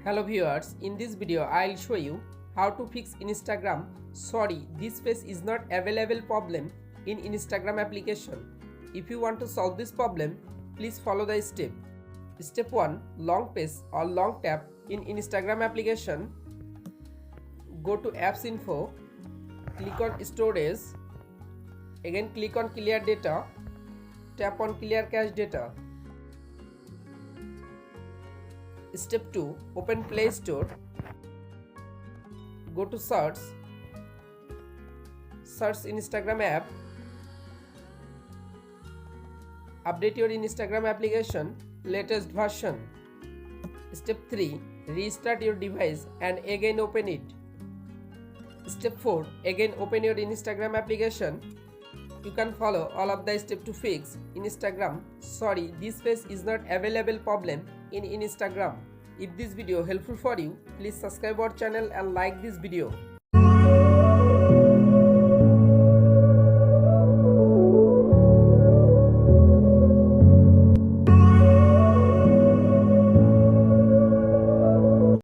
Hello viewers, in this video I'll show you how to fix Instagram sorry this page is not available problem in Instagram application. If you want to solve this problem, please follow the step. Step 1. Long press or long tap in Instagram application. Go to apps info, click on storage, again click on clear data, tap on clear cache data. Step 2. Open Play Store. Go to search Instagram app. Update your Instagram application latest version. Step 3. Restart your device and again open it. Step 4. Again open your Instagram application. You can follow all of the steps to fix Instagram sorry this page is not available problem in Instagram. If this video helpful for you, please subscribe our channel and like this video.